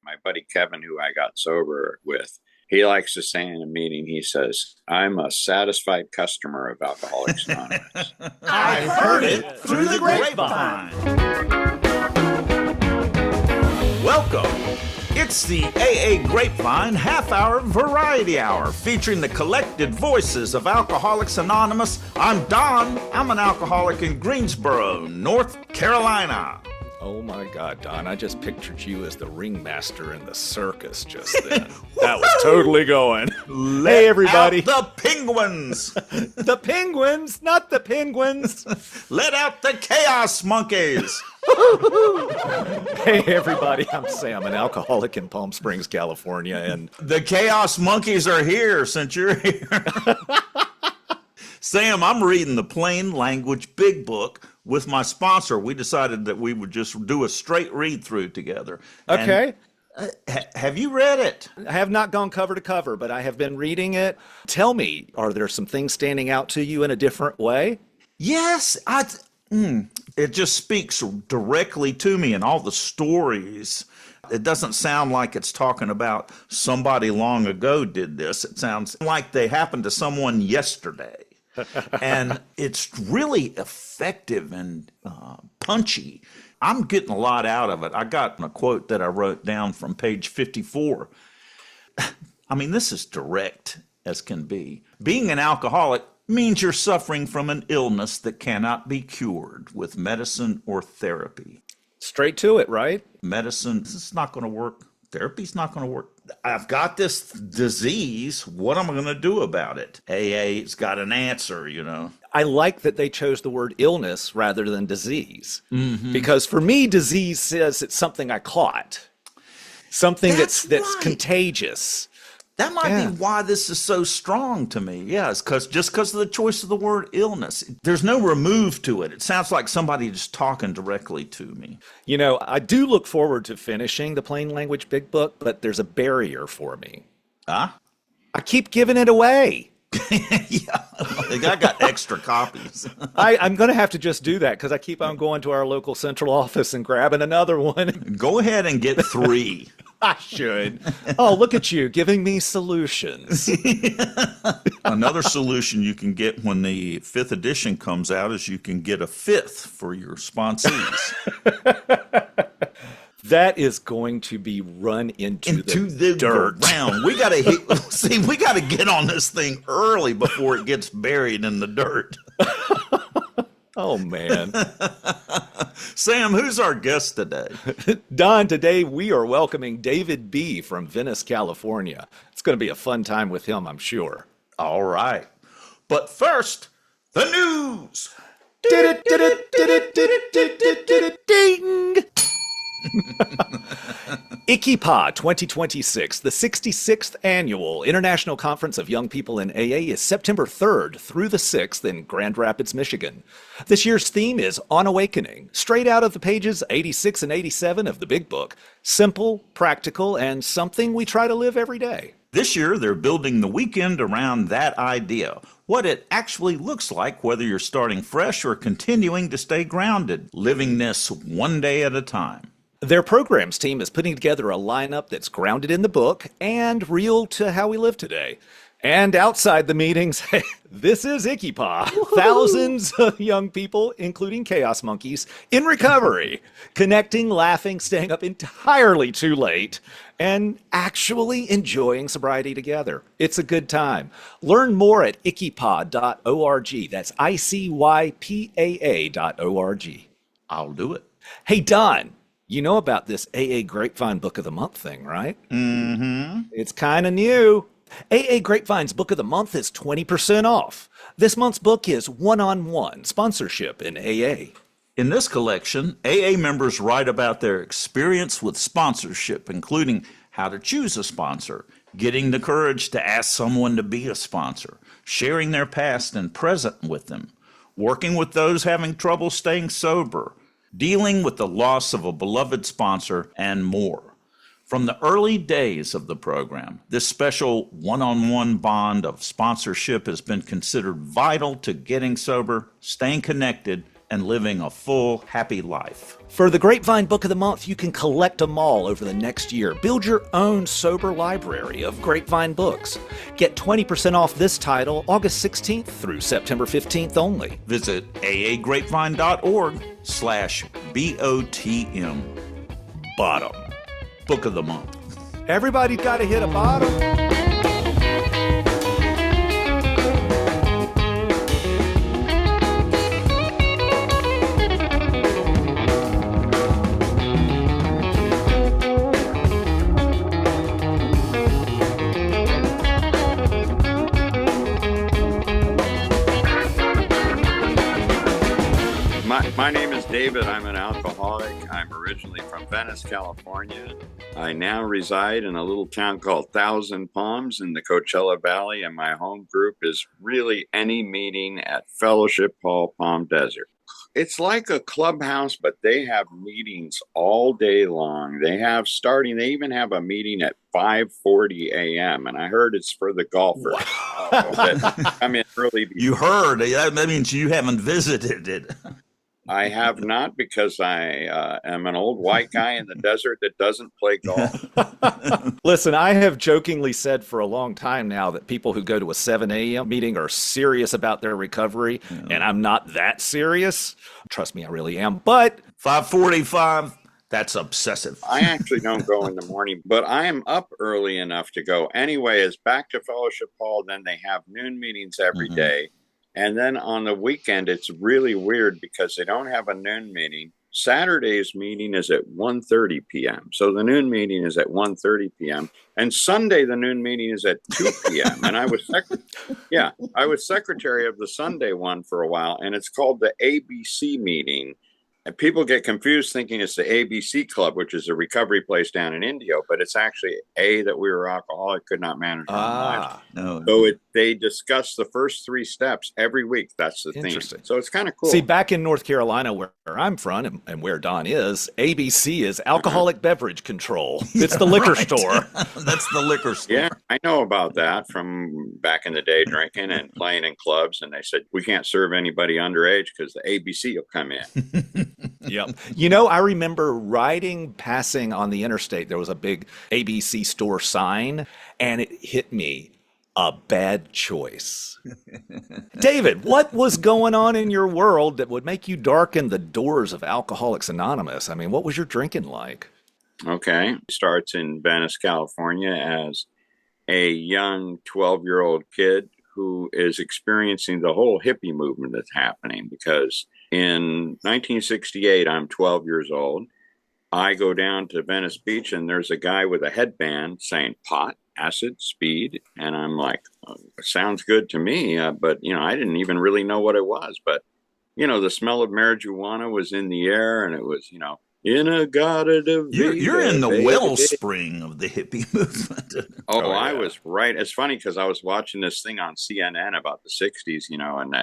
My buddy Kevin, who I got sober with, he likes to say in a meeting, he says, I'm a satisfied customer of Alcoholics Anonymous. I've heard it through the grapevine. Welcome. It's the AA Grapevine half-hour variety hour featuring the collected voices of Alcoholics Anonymous. I'm Don. I'm an alcoholic in Greensboro, North Carolina. Oh my God, Don, I just pictured you as the ringmaster in the circus just then. That was totally going. Hey, everybody. Out the penguins. The penguins, not the penguins. Let out the chaos monkeys. Hey, everybody, I'm Sam, an alcoholic in Palm Springs, California, and the chaos monkeys are here since you're here. Sam, I'm reading the Plain Language Big Book with my sponsor. We decided that we would just do a straight read through together. Okay. And, have you read it? I have not gone cover to cover, but I have been reading it. Tell me, are there some things standing out to you in a different way? Yes, it just speaks directly to me and all the stories. It doesn't sound like it's talking about somebody long ago did this. It sounds like they happened to someone yesterday. And it's really effective and punchy. I'm getting a lot out of it. I got a quote that I wrote down from page 54. I mean, this is direct as can be. Being an alcoholic means you're suffering from an illness that cannot be cured with medicine or therapy. Straight to it, right? Medicine, this is not going to work. Therapy's not going to work. I've got this disease. What am I going to do about it? AA's got an answer, you know. I like that they chose the word illness rather than disease. Mm-hmm. Because for me, disease says it's something I caught. Something that's right. Contagious. That might be why this is so strong to me. Yeah, it's just because of the choice of the word illness. There's no remove to it. It sounds like somebody just talking directly to me. You know, I do look forward to finishing the Plain Language Big Book, but there's a barrier for me. Huh? I keep giving it away. Yeah, I got extra copies. I'm going to have to just do that because I keep on going to our local central office and grabbing another one. Go ahead and get 3. I should. Oh, look at you giving me solutions. Another solution you can get when the 5th edition comes out is you can get a 5th for your sponsees. That is going to be run into the dirt. Ground. We got to we got to get on this thing early before it gets buried in the dirt. Oh, man. Sam, who's our guest today? Don, today we are welcoming David B. from Venice, California. It's going to be a fun time with him, I'm sure. All right. But first, the news. Ding! ICYPA 2026, the 66th Annual International Conference of Young People in AA, is September 3rd through the 6th in Grand Rapids, Michigan. This year's theme is On Awakening, straight out of the pages 86 and 87 of the Big Book. Simple, practical, and something we try to live every day. This year, they're building the weekend around that idea, what it actually looks like, whether you're starting fresh or continuing to stay grounded, living this one day at a time. Their programs team is putting together a lineup that's grounded in the book and real to how we live today. And outside the meetings, this is ICYPA. Thousands of young people, including chaos monkeys, in recovery, connecting, laughing, staying up entirely too late, and actually enjoying sobriety together. It's a good time. Learn more at icypa.org. That's ICYPAA.org. I'll do it. Hey, Don. You know about this AA Grapevine Book of the Month thing, right? Mm-hmm. It's kind of new. AA Grapevine's Book of the Month is 20% off. This month's book is One-on-One, Sponsorship in AA. In this collection, AA members write about their experience with sponsorship, including how to choose a sponsor, getting the courage to ask someone to be a sponsor, sharing their past and present with them, working with those having trouble staying sober, dealing with the loss of a beloved sponsor, and more. From the early days of the program, this special one-on-one bond of sponsorship has been considered vital to getting sober, staying connected, and living a full, happy life. For the Grapevine Book of the Month, you can collect them all over the next year. Build your own sober library of Grapevine books. Get 20% off this title August 16th through September 15th only. Visit aagrapevine.org/BOTM. Bottom. Book of the Month. Everybody's got to hit a bottom. My name is David. I'm an alcoholic. I'm originally from Venice, California. I now reside in a little town called Thousand Palms in the Coachella Valley, and my home group is really any meeting at Fellowship Hall, Palm Desert. It's like a clubhouse, but they have meetings all day long. They even have a meeting at 5:40 a.m. And I heard it's for the golfers. Wow. That come in early. You heard. That means you haven't visited it. I have not, because I am an old white guy in the desert that doesn't play golf. Listen, I have jokingly said for a long time now that people who go to a 7 a.m. meeting are serious about their recovery, and I'm not that serious. Trust me, I really am. But 5:45, that's obsessive. I actually don't go in the morning, but I am up early enough to go. Anyway, it's back to Fellowship Hall. Then they have noon meetings every day. And then on the weekend, it's really weird because they don't have a noon meeting. Saturday's meeting is at 1:30 p.m. So the noon meeting is at 1:30 p.m. And Sunday, the noon meeting is at 2 p.m. And I was secretary of the Sunday one for a while, and it's called the ABC meeting. And people get confused thinking it's the ABC Club, which is a recovery place down in Indio, but it's actually that we were alcoholic, could not manage our lives. No. So they discuss the first 3 steps every week. That's the theme. So it's kind of cool. see, back in North Carolina, where I'm from and where Don is, ABC is Alcoholic Beverage Control. It's the liquor store. That's the liquor store. Yeah, I know about that from back in the day, drinking and playing in clubs. And they said, we can't serve anybody underage because the ABC will come in. Yep. I remember passing on the interstate. There was a big ABC store sign, and it hit me. A bad choice. David, what was going on in your world that would make you darken the doors of Alcoholics Anonymous? I mean, what was your drinking like? Okay. It starts in Venice, California as a young 12-year-old kid who is experiencing the whole hippie movement that's happening, because in 1968, I'm 12 years old. I go down to Venice Beach and there's a guy with a headband saying pot, acid, speed. And I'm like, sounds good to me. But, I didn't even really know what it was. But, the smell of marijuana was in the air, and it was, Inagata de vida, You're in the wellspring of the hippie movement. Oh, I was right. It's funny because I was watching this thing on CNN about the 60s, and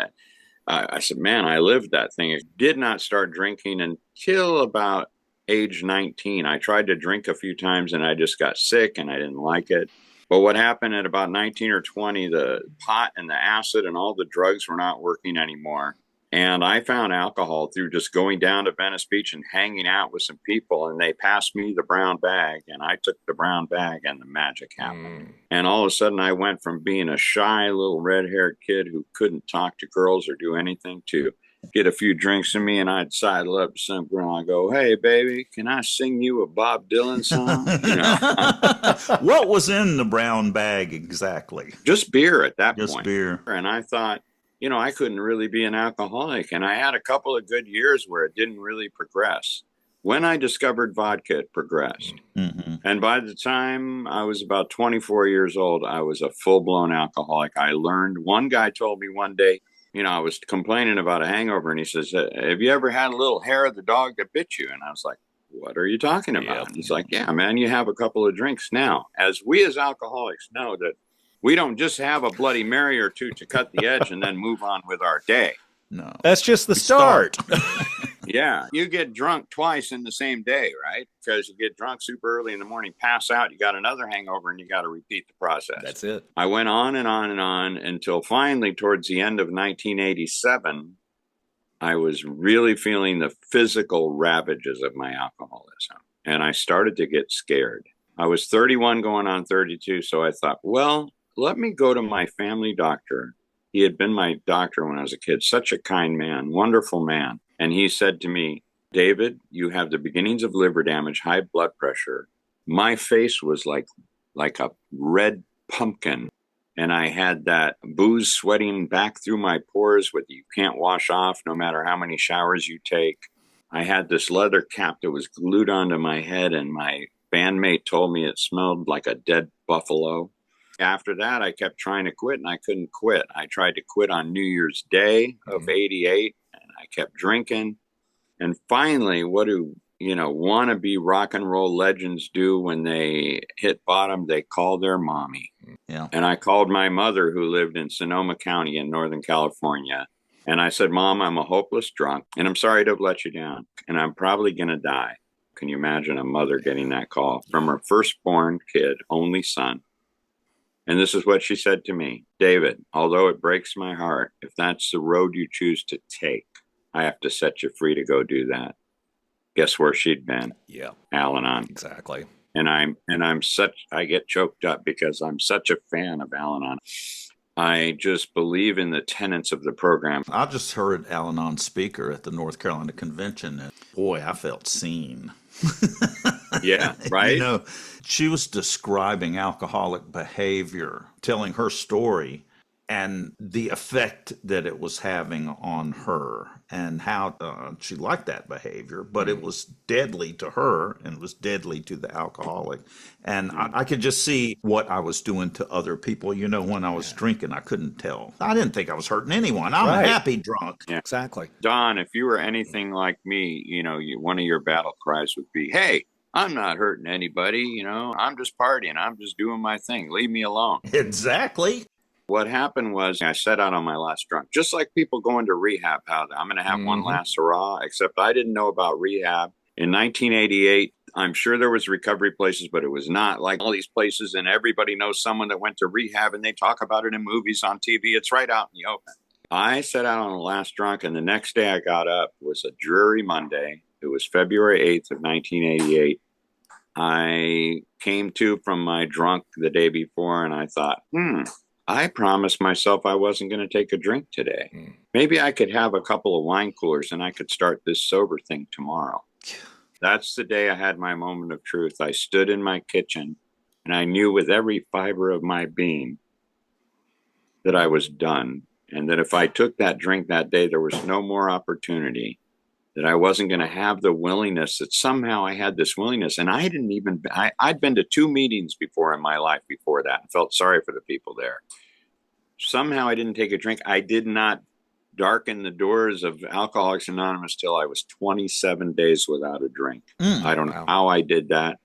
I said, man, I lived that thing. I did not start drinking until about age 19. I tried to drink a few times and I just got sick and I didn't like it. But what happened at about 19 or 20, the pot and the acid and all the drugs were not working anymore. And I found alcohol through just going down to Venice Beach and hanging out with some people. And they passed me the brown bag, and I took the brown bag, and the magic happened. And all of a sudden, I went from being a shy little red-haired kid who couldn't talk to girls or do anything to get a few drinks in me, and I'd sidle up to some girl and I go, hey, baby, can I sing you a Bob Dylan song? What was in the brown bag exactly? Just beer at that point. Just beer. And I thought, I couldn't really be an alcoholic. And I had a couple of good years where it didn't really progress. When I discovered vodka, it progressed. Mm-hmm. And by the time I was about 24 years old, I was a full-blown alcoholic. I learned, one guy told me one day, I was complaining about a hangover, and he says, have you ever had a little hair of the dog that bit you? And I was like, what are you talking about? And he's like, yeah, man, you have a couple of drinks now. As we as alcoholics know that we don't just have a Bloody Mary or two to cut the edge and then move on with our day. No. That's just the start. Yeah. You get drunk twice in the same day, right? Because you get drunk super early in the morning, pass out, you got another hangover, and you got to repeat the process. That's it. I went on and on and on until finally, towards the end of 1987, I was really feeling the physical ravages of my alcoholism. And I started to get scared. I was 31 going on 32. So I thought, well, let me go to my family doctor. He had been my doctor when I was a kid, such a kind man, wonderful man. And he said to me, David, you have the beginnings of liver damage, high blood pressure. My face was like a red pumpkin. And I had that booze sweating back through my pores that you can't wash off no matter how many showers you take. I had this leather cap that was glued onto my head, and my bandmate told me it smelled like a dead buffalo. After that, I kept trying to quit, and I couldn't quit. I tried to quit on New Year's Day of 88, and I kept drinking. And finally, what do wannabe rock and roll legends do when they hit bottom? They call their mommy. Yeah. And I called my mother, who lived in Sonoma County in Northern California. And I said, Mom, I'm a hopeless drunk, and I'm sorry to have let you down, and I'm probably going to die. Can you imagine a mother getting that call from her firstborn kid, only son? And this is what she said to me. David, although it breaks my heart, if that's the road you choose to take, I have to set you free to go do that. Guess where she'd been? Yeah. Al-Anon. Exactly. And I get choked up because I'm such a fan of Al-Anon. I just believe in the tenets of the program. I just heard Al-Anon speaker at the North Carolina convention, and boy, I felt seen. Yeah, right? She was describing alcoholic behavior, telling her story and the effect that it was having on her, and how she liked that behavior, but it was deadly to her and it was deadly to the alcoholic. And I could just see what I was doing to other people. When I was drinking, I couldn't tell. I didn't think I was hurting anyone. I'm a happy drunk. Yeah. Exactly. Don, if you were anything like me, one of your battle cries would be, hey, I'm not hurting anybody. I'm just partying. I'm just doing my thing. Leave me alone. Exactly. What happened was I set out on my last drunk, just like people going to rehab. How I'm going to have one last hurrah, except I didn't know about rehab. In 1988, I'm sure there was recovery places, but it was not like all these places. And everybody knows someone that went to rehab, and they talk about it in movies, on TV. It's right out in the open. I set out on the last drunk, and the next day I got up. It was a dreary Monday. It was February 8th of 1988. I came to from my drunk the day before, and I thought, I promised myself I wasn't going to take a drink today. Maybe I could have a couple of wine coolers and I could start this sober thing tomorrow. That's the day I had my moment of truth. I stood in my kitchen and I knew with every fiber of my being that I was done, and that if I took that drink that day, there was no more opportunity, that I wasn't going to have the willingness, that somehow I had this willingness. And I'd been to 2 meetings before in my life before that and felt sorry for the people there. Somehow I didn't take a drink. I did not darken the doors of Alcoholics Anonymous till I was 27 days without a drink. I don't know how I did that,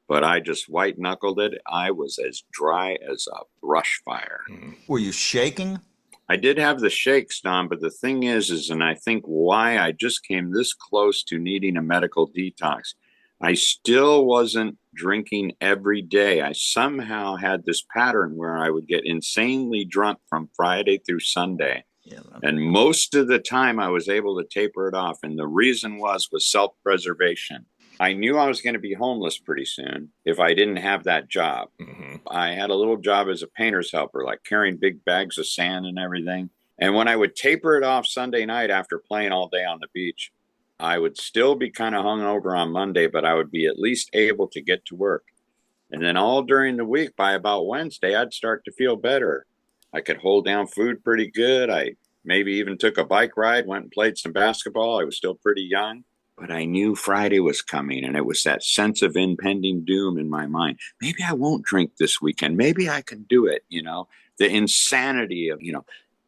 but I just white knuckled it. I was as dry as a brush fire. Were you shaking? I did have the shakes, Don, but the thing is, and I think why I just came this close to needing a medical detox, I still wasn't drinking every day. I somehow had this pattern where I would get insanely drunk from Friday through Sunday. Yeah, and most of the time I was able to taper it off. And the reason was self-preservation. I knew I was going to be homeless pretty soon if I didn't have that job. I had a little job as a painter's helper, like carrying big bags of sand and everything. And when I would taper it off Sunday night after playing all day on the beach, I would still be kind of hungover on Monday, but I would be at least able to get to work. And then all during the week, by about Wednesday, I'd start to feel better. I could hold down food pretty good. I maybe even took a bike ride, went and played some basketball. I was still pretty young. But I knew Friday was coming, and it was that sense of impending doom in my mind. Maybe I won't drink this weekend. Maybe I can do it, the insanity of,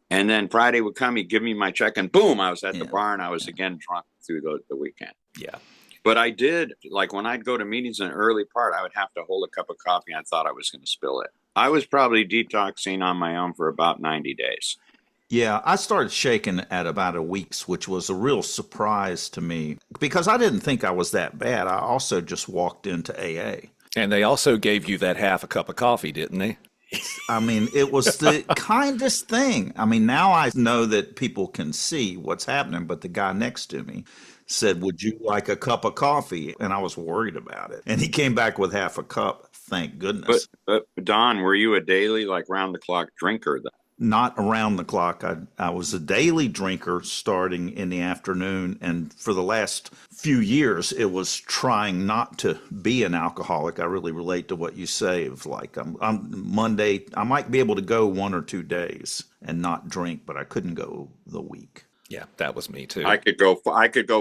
And then Friday would come, he'd give me my check, and boom, I was at the bar, and I was again drunk through the weekend. Yeah. But I did, like when I'd go to meetings in the early part, I would have to hold a cup of coffee. I thought I was going to spill it. I was probably detoxing on my own for about 90 days. Yeah, I started shaking at about a week's, which was a real surprise to me because I didn't think I was that bad. I also just walked into AA. And they also gave you that half a cup of coffee, didn't they? I mean, it was the kindest thing. I mean, now I know that people can see what's happening, but the guy next to me said, "Would you like a cup of coffee?" And I was worried about it. And he came back with half a cup. Thank But, goodness. but Don, were you a daily, like round the clock drinker then? Not around the clock. I was a daily drinker starting in the afternoon. And for the last few years, it was trying not to be an alcoholic. I really relate to what you say of like, I'm Monday, I might be able to go 1 or 2 days and not drink, but I couldn't go the week. Yeah, that was me too. I could go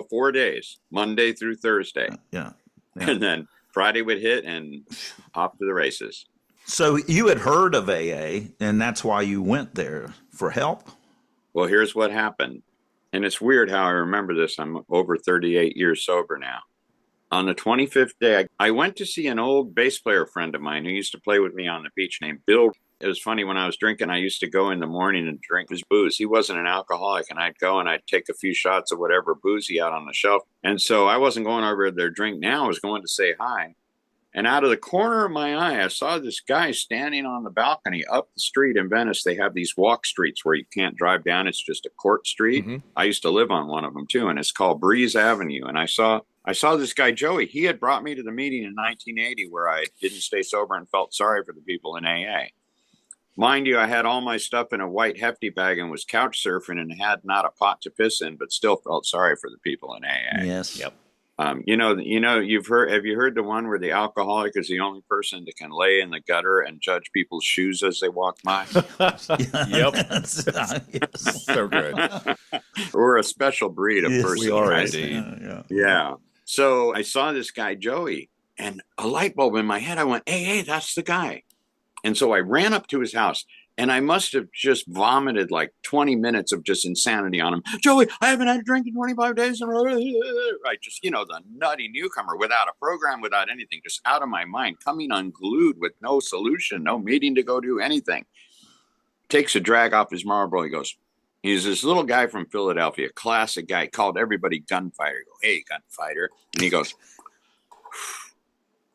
4 days, Monday through Thursday, Yeah. and then Friday would hit and off to the races. So you had heard of AA, and that's why you went there for help? Well, here's what happened. And it's weird how I remember this. I'm over 38 years sober now. On the 25th day, I went to see an old bass player friend of mine who used to play with me on the beach named Bill. It was funny, when I was drinking, I used to go in the morning and drink his booze. He wasn't an alcoholic, and I'd go and I'd take a few shots of whatever booze he had on the shelf. And so I wasn't going over their drink now. I was going to say hi. And out of the corner of my eye, I saw this guy standing on the balcony up the street in Venice. They have these walk streets where you can't drive down. It's just a court street. Mhm. I used to live on one of them too, and it's called Breeze Avenue. And I saw this guy, Joey. He had brought me to the meeting in 1980 where I didn't stay sober and felt sorry for the people in AA. Mind you, I had all my stuff in a white hefty bag and was couch surfing and had not a pot to piss in, but still felt sorry for the people in AA. Yes. Yep. Have you heard the one where the alcoholic is the only person that can lay in the gutter and judge people's shoes as they walk by? Yep. Yes. So good. We're a special breed of Yes, person. We are right? indeed. Yeah. So I saw this guy, Joey, and a light bulb in my head. I went, hey, that's the guy. And so I ran up to his house. And I must have just vomited like 20 minutes of just insanity on him. Joey, I haven't had a drink in 25 days. I just, the nutty newcomer without a program, without anything, just out of my mind, coming unglued with no solution, no meeting to go do anything. Takes a drag off his Marlboro. He's this little guy from Philadelphia, classic guy, called everybody gunfighter. I go, hey, gunfighter. And he goes,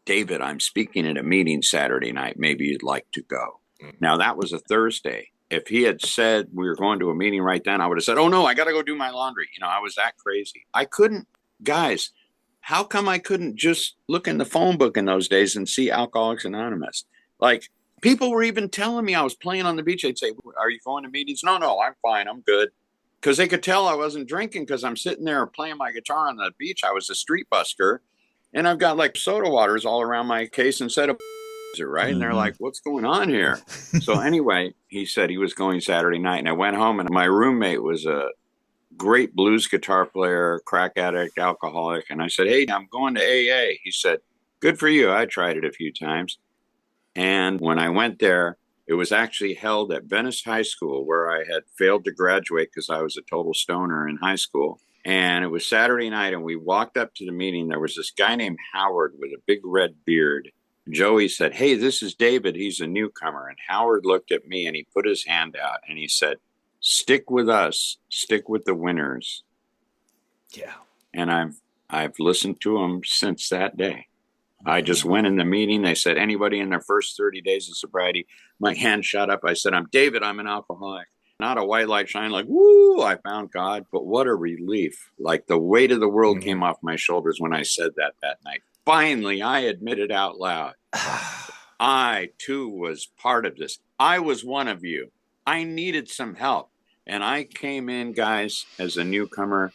David, I'm speaking at a meeting Saturday night. Maybe you'd like to go. Now, that was a Thursday. If he had said we were going to a meeting right then, I would have said, oh, no, I got to go do my laundry. I was that crazy. I couldn't. Guys, how come I couldn't just look in the phone book in those days and see Alcoholics Anonymous? Like, people were even telling me I was playing on the beach. They'd say, are you going to meetings? No, I'm fine. I'm good. Because they could tell I wasn't drinking because I'm sitting there playing my guitar on the beach. I was a street busker. And I've got like soda waters all around my case instead of right? And they're like, what's going on here? So anyway, he said he was going Saturday night, and I went home, and my roommate was a great blues guitar player, crack addict, alcoholic. And I said, hey, I'm going to AA. He said, good for you. I tried it a few times. And when I went there, it was actually held at Venice High School, where I had failed to graduate because I was a total stoner in high school. And it was Saturday night, and we walked up to the meeting. There was this guy named Howard with a big red beard. Joey said, hey, this is David. He's a newcomer. And Howard looked at me and he put his hand out and he said, stick with us. Stick with the winners. Yeah. And I've listened to him since that day. I just went in the meeting. They said, anybody in their first 30 days of sobriety? My hand shot up. I said, I'm David. I'm an alcoholic. Not a white light shine like, woo, I found God. But what a relief. Like the weight of the world came off my shoulders when I said that night. Finally, I admitted out loud, I too was part of this. I was one of you. I needed some help. And I came in, guys, as a newcomer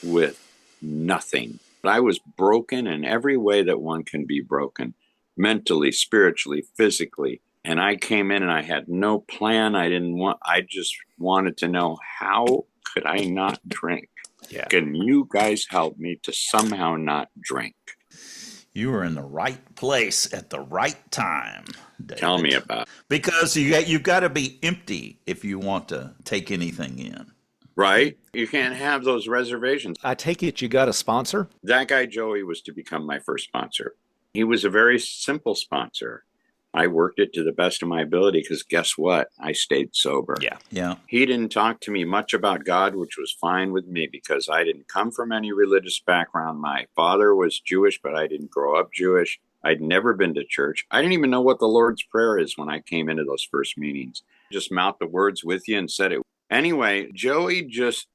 with nothing. I was broken in every way that one can be broken, mentally, spiritually, physically. And I came in and I had no plan. I just wanted to know, how could I not drink? Yeah. Can you guys help me to somehow not drink? You were in the right place at the right time, David. Tell me about it. Because you've got to be empty if you want to take anything in. Right? You can't have those reservations. I take it you got a sponsor? That guy, Joey, was to become my first sponsor. He was a very simple sponsor. I worked it to the best of my ability because guess what? I stayed sober. Yeah. He didn't talk to me much about God, which was fine with me because I didn't come from any religious background. My father was Jewish, but I didn't grow up Jewish. I'd never been to church. I didn't even know what the Lord's Prayer is when I came into those first meetings. Just mouth the words with you and said it. Anyway, Joey this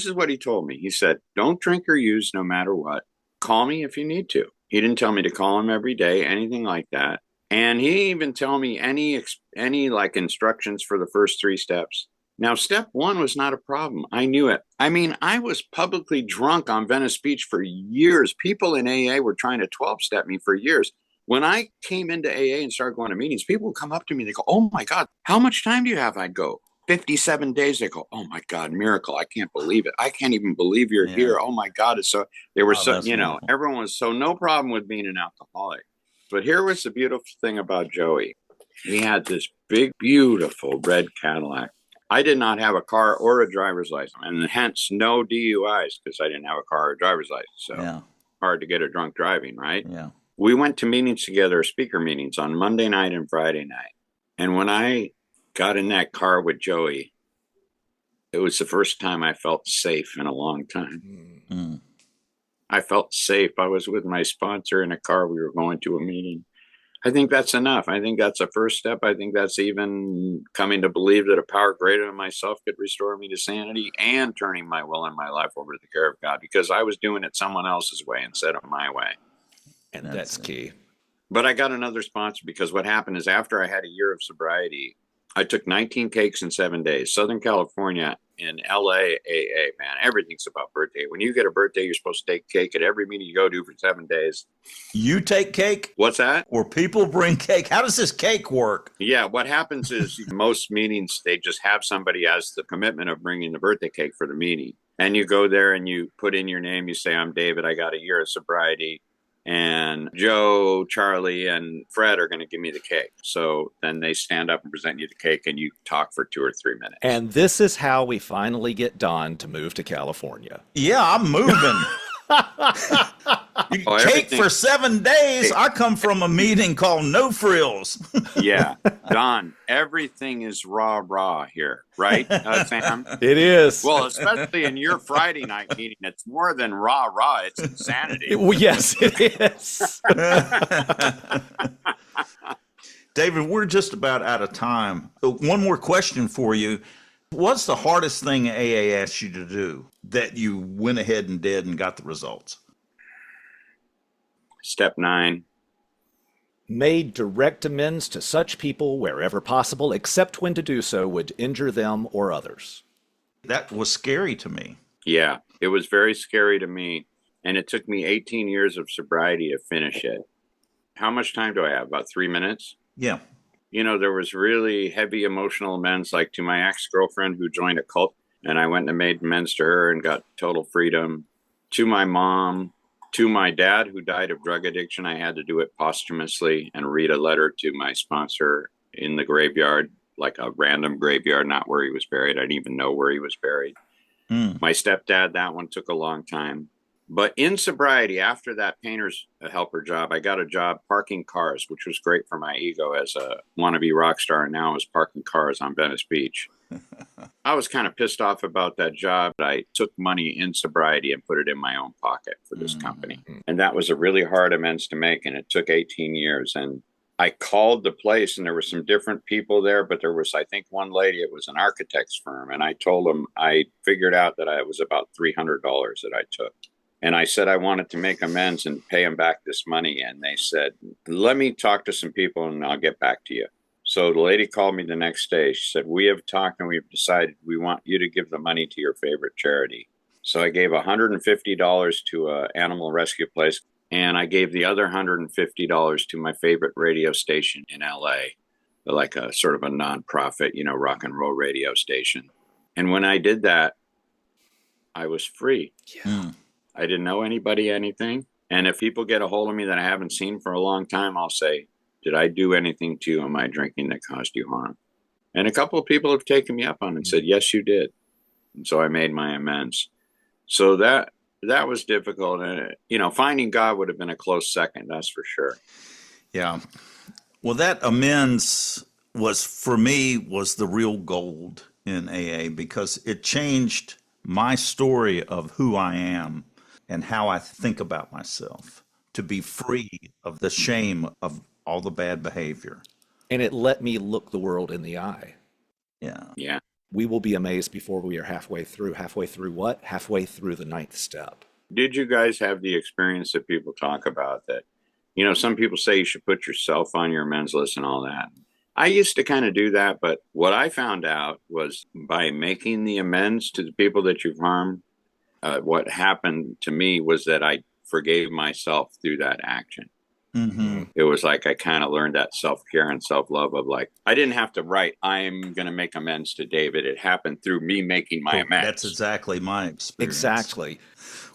is what he told me. He said, don't drink or use no matter what. Call me if you need to. He didn't tell me to call him every day, anything like that. And he didn't even tell me any like instructions for the first 3 steps. Now, step 1 was not a problem. I knew it. I mean, I was publicly drunk on Venice Beach for years. People in AA were trying to 12-step me for years. When I came into AA and started going to meetings, people would come up to me. They go, oh, my God, how much time do you have? I'd go, 57 days. They go, oh, my God, miracle. I can't believe it. I can't even believe you're here. Oh, my God. They were everyone was no problem with being an alcoholic. But here was the beautiful thing about Joey. He had this big, beautiful red Cadillac. I did not have a car or a driver's license, and hence no DUIs because I didn't have a car or a driver's license. So hard to get a drunk driving, right? Yeah. We went to meetings together, speaker meetings on Monday night and Friday night. And when I got in that car with Joey, it was the first time I felt safe in a long time. Mm-hmm. I felt safe. I was with my sponsor in a car. We were going to a meeting. I think that's enough. I think that's a first step. I think that's even coming to believe that a power greater than myself could restore me to sanity and turning my will and my life over to the care of God, because I was doing it someone else's way instead of my way. And that's key. But I got another sponsor because what happened is after I had a year of sobriety, I took 19 cakes in 7 days. Southern California in LA, AA, man, everything's about birthday. When you get a birthday, you're supposed to take cake at every meeting you go to for 7 days. You take cake? What's that? Or people bring cake? How does this cake work? Yeah, what happens is most meetings, they just have somebody as the commitment of bringing the birthday cake for the meeting. And you go there and you put in your name. You say, I'm David. I got a year of sobriety. And Joe, Charlie, and Fred are going to give me the cake. So then they stand up and present you the cake, and you talk for 2 or 3 minutes. And this is how we finally get Don to move to California. Yeah, I'm moving. Cake for 7 days. I come from a meeting called No Frills. Yeah, Don, everything is raw here, right, Sam? It is. Well, especially in your Friday night meeting, it's more than raw. It's insanity. Well, yes, it is. David, we're just about out of time. One more question for you. What's the hardest thing AA asked you to do that you went ahead and did and got the results? Step 9. Made direct amends to such people wherever possible, except when to do so would injure them or others. That was scary to me. Yeah, it was very scary to me. And it took me 18 years of sobriety to finish it. How much time do I have? About 3 minutes? Yeah. You know, there was really heavy emotional amends, like to my ex-girlfriend who joined a cult, and I went and made amends to her and got total freedom. To my mom, to my dad who died of drug addiction, I had to do it posthumously and read a letter to my sponsor in the graveyard, like a random graveyard, not where he was buried. I didn't even know where he was buried. My stepdad, that one took a long time. But in sobriety, after that painter's helper job, I got a job parking cars, which was great for my ego as a wannabe rock star. And now I was parking cars on Venice Beach. I was kind of pissed off about that job. I took money in sobriety and put it in my own pocket for this company. And that was a really hard amends to make. And it took 18 years. And I called the place and there were some different people there, but there was, I think, one lady, it was an architect's firm. And I told them, I figured out that it was about $300 that I took. And I said I wanted to make amends and pay them back this money. And they said, let me talk to some people and I'll get back to you. So the lady called me the next day. She said, we have talked and we've decided we want you to give the money to your favorite charity. So I gave $150 to an animal rescue place. And I gave the other $150 to my favorite radio station in LA, like a sort of a nonprofit, rock and roll radio station. And when I did that, I was free. Yeah. I didn't know anybody, anything. And if people get a hold of me that I haven't seen for a long time, I'll say, did I do anything to you in my drinking that caused you harm? And a couple of people have taken me up on it and said, yes, you did. And so I made my amends. So that was difficult. And, finding God would have been a close second. That's for sure. Yeah. Well, that amends for me, was the real gold in AA because it changed my story of who I am and how I think about myself to be free of the shame of all the bad behavior. And it let me look the world in the eye. Yeah. Yeah. We will be amazed before we are halfway through. Halfway through what? Halfway through the ninth step. Did you guys have the experience that people talk about that, some people say you should put yourself on your amends list and all that. I used to kind of do that, but what I found out was by making the amends to the people that you've harmed, what happened to me was that I forgave myself through that action. Mm-hmm. It was like I kind of learned that self-care and self-love of like, I didn't have to write, I'm going to make amends to David. It happened through me making my amends. That's exactly my experience. Exactly.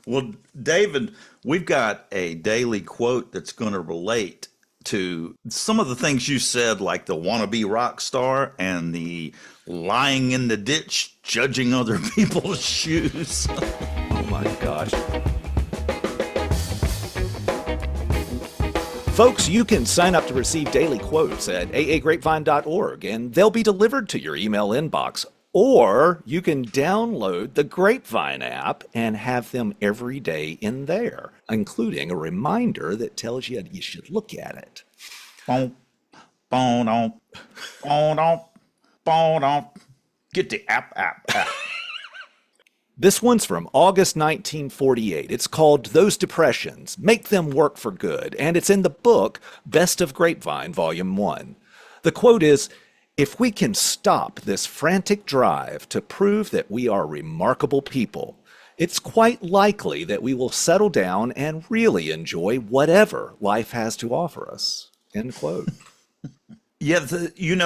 Well, David, we've got a daily quote that's going to relate to some of the things you said, like the wannabe rock star and the lying in the ditch, judging other people's shoes. Oh my gosh. Folks, you can sign up to receive daily quotes at aagrapevine.org, and they'll be delivered to your email inbox. Or you can download the Grapevine app and have them every day in there, including a reminder that tells you you should look at it. Boom, boom, boom, boom, boom. Get the app. This one's from August 1948. It's called Those Depressions, Make Them Work for Good, and it's in the book Best of Grapevine, Volume 1. The quote is, "If we can stop this frantic drive to prove that we are remarkable people, it's quite likely that we will settle down and really enjoy whatever life has to offer us." End quote. Yeah,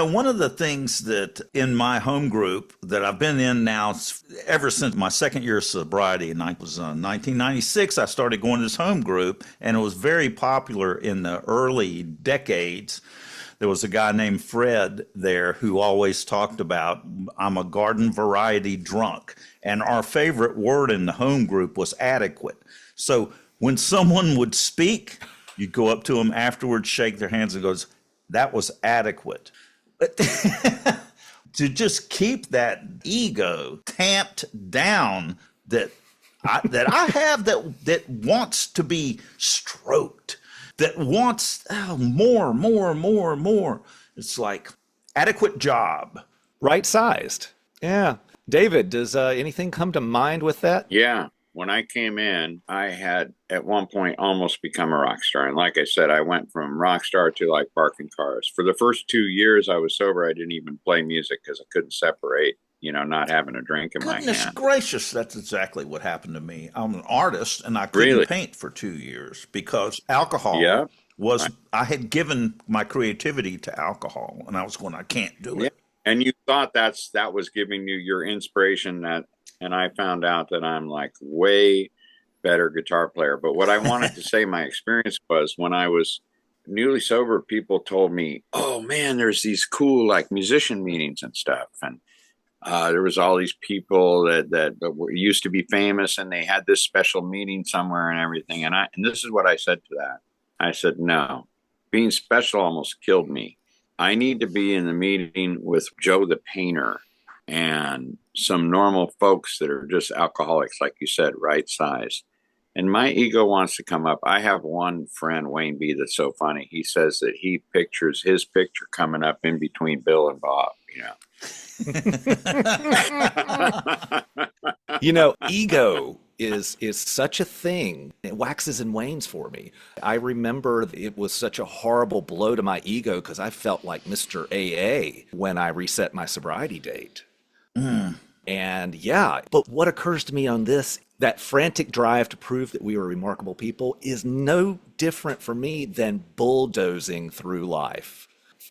one of the things that in my home group that I've been in now ever since my second year of sobriety, and I was 1996, I started going to this home group, and it was very popular in the early decades. There was a guy named Fred there who always talked about, I'm a garden variety drunk. And our favorite word in the home group was adequate. So when someone would speak, you'd go up to them afterwards, shake their hands, and goes, that was adequate. But to just keep that ego tamped down that I have that wants to be stroked, that wants more. It's like adequate job. Right-sized. Yeah. David, does anything come to mind with that? Yeah. When I came in, I had at one point almost become a rock star. And like I said, I went from rock star to like parking cars. For the first 2 years I was sober, I didn't even play music because I couldn't separate, not having a drink in my hand. Goodness gracious, that's exactly what happened to me. I'm an artist and I couldn't paint for 2 years because alcohol I had given my creativity to alcohol and I was going, I can't do it. And you thought that was giving you your inspiration and I found out that I'm like way better guitar player. But what I wanted to say, my experience was when I was newly sober, people told me, oh man, there's these cool like musician meetings and stuff. And there was all these people that used to be famous and they had this special meeting somewhere and everything. And this is what I said to that. I said, no, being special almost killed me. I need to be in the meeting with Joe the painter and some normal folks that are just alcoholics, like you said, right size. And my ego wants to come up. I have one friend, Wayne B, that's so funny. He says that he pictures his picture coming up in between Bill and Bob, Ego is such a thing. It waxes and wanes for me. I remember it was such a horrible blow to my ego because I felt like Mr. AA when I reset my sobriety date. And but what occurs to me on this, that frantic drive to prove that we were remarkable people is no different for me than bulldozing through life,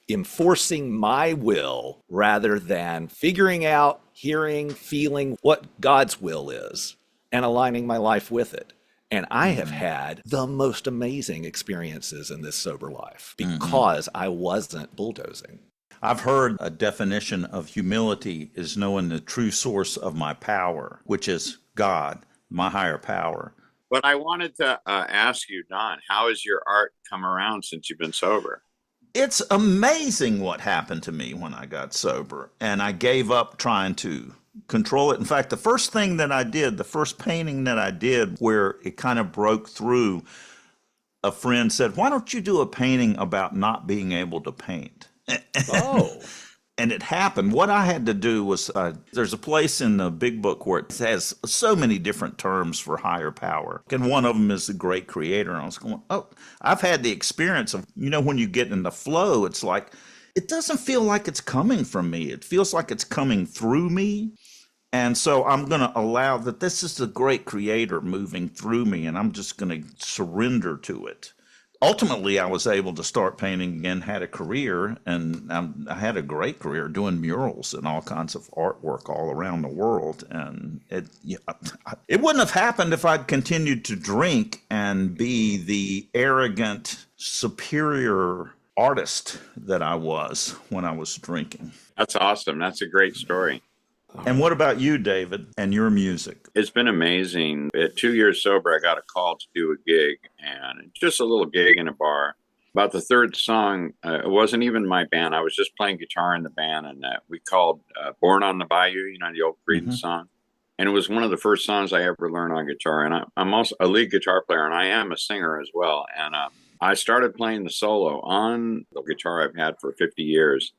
enforcing my will rather than figuring out, hearing, feeling what God's will is and aligning my life with it. And I have had the most amazing experiences in this sober life because I wasn't bulldozing. I've heard a definition of humility is knowing the true source of my power, which is God, my higher power. But I wanted to ask you, Don, how has your art come around since you've been sober? It's amazing what happened to me when I got sober, and I gave up trying to control it. In fact, the first thing that I did, the first painting that I did where it kind of broke through, a friend said, "Why don't you do a painting about not being able to paint?" Oh. And it happened. What I had to do was, there's a place in the big book where it has so many different terms for higher power. And one of them is the great creator. And I was going, oh, I've had the experience of, when you get in the flow, it's like, it doesn't feel like it's coming from me. It feels like it's coming through me. And so I'm going to allow that this is the great creator moving through me, and I'm just going to surrender to it. Ultimately, I was able to start painting again, had a career, and I had a great career doing murals and all kinds of artwork all around the world. And it wouldn't have happened if I'd continued to drink and be the arrogant, superior artist that I was when I was drinking. That's awesome. That's a great story. And what about you, David, and your music? It's been amazing. At 2 years sober, I got a call to do a gig, and just a little gig in a bar. About the third song, it wasn't even my band. I was just playing guitar in the band, and we called Born on the Bayou, the old Creedence song. And it was one of the first songs I ever learned on guitar. And I'm also a lead guitar player, and I am a singer as well. And I started playing the solo on the guitar I've had for 50 years.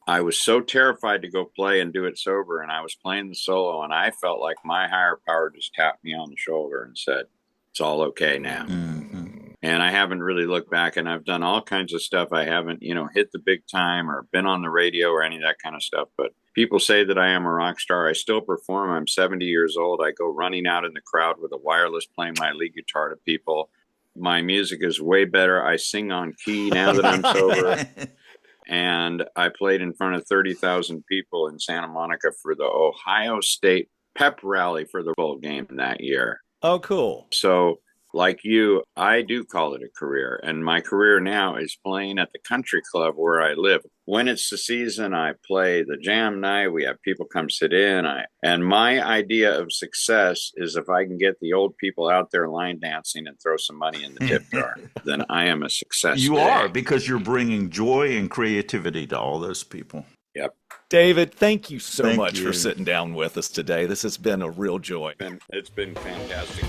I was so terrified to go play and do it sober, and I was playing the solo, and I felt like my higher power just tapped me on the shoulder and said, it's all okay now. Mm-hmm. And I haven't really looked back, and I've done all kinds of stuff. I haven't, hit the big time or been on the radio or any of that kind of stuff. But people say that I am a rock star. I still perform. I'm 70 years old. I go running out in the crowd with a wireless playing my lead guitar to people. My music is way better. I sing on key now that I'm sober. And I played in front of 30,000 people in Santa Monica for the Ohio State pep rally for the bowl game that year. Oh, cool. So like you, I do call it a career. And my career now is playing at the country club where I live. When it's the season, I play the jam night. We have people come sit in. And my idea of success is if I can get the old people out there line dancing and throw some money in the tip jar, then I am a success. You are, because you're bringing joy and creativity to all those people. Yep. David, thank you so much for sitting down with us today. This has been a real joy. It's been fantastic.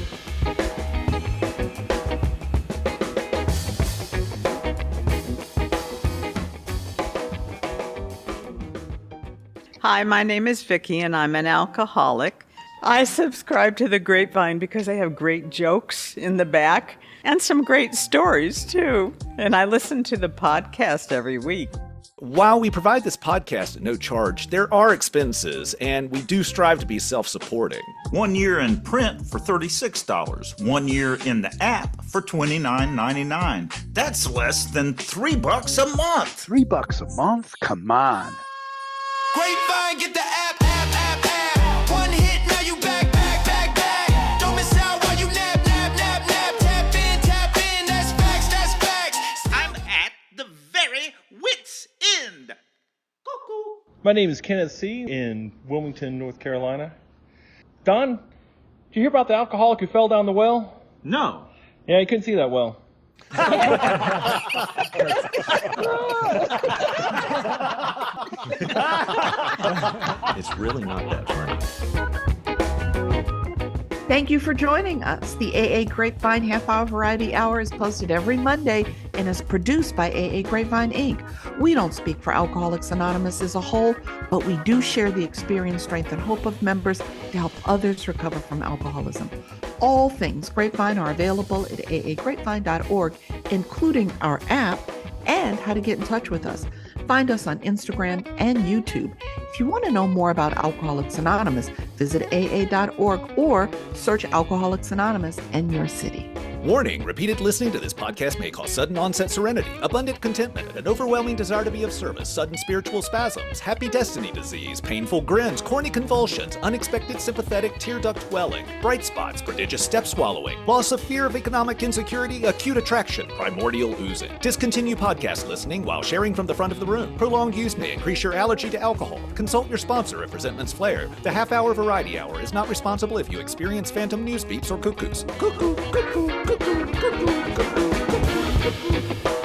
Hi, my name is Vicky, and I'm an alcoholic. I subscribe to the Grapevine because they have great jokes in the back and some great stories, too. And I listen to the podcast every week. While we provide this podcast at no charge, there are expenses, and we do strive to be self-supporting. 1 year in print for $36. 1 year in the app for $29.99. That's less than $3 a month. $3 a month? Come on. Grapevine, get the app. One hit, now you back. Don't miss out while you nap. Tap in, that's facts. I'm at the very wit's end. Cuckoo. My name is Kenneth C. in Wilmington, North Carolina. Don, did you hear about the alcoholic who fell down the well? No. Yeah, he couldn't see that well. It's really not that funny. Thank you for joining us. The AA Grapevine Half-Hour Variety Hour is posted every Monday and is produced by AA Grapevine, Inc. We don't speak for Alcoholics Anonymous as a whole, but we do share the experience, strength, and hope of members to help others recover from alcoholism. All things Grapevine are available at aagrapevine.org, including our app and how to get in touch with us. Find us on Instagram and YouTube. If you want to know more about Alcoholics Anonymous, visit aa.org or search Alcoholics Anonymous in your city. Warning, repeated listening to this podcast may cause sudden onset serenity, abundant contentment, an overwhelming desire to be of service, sudden spiritual spasms, happy destiny disease, painful grins, corny convulsions, unexpected sympathetic tear duct welling, bright spots, prodigious step swallowing, loss of fear of economic insecurity, acute attraction, primordial oozing. Discontinue podcast listening while sharing from the front of the room. Prolonged use may increase your allergy to alcohol. Consult your sponsor if resentments flare. The half-hour variety hour is not responsible if you experience phantom news beeps or cuckoos. Cuckoo, cuckoo, cuckoo, cuckoo, cuckoo, cuckoo, cuckoo.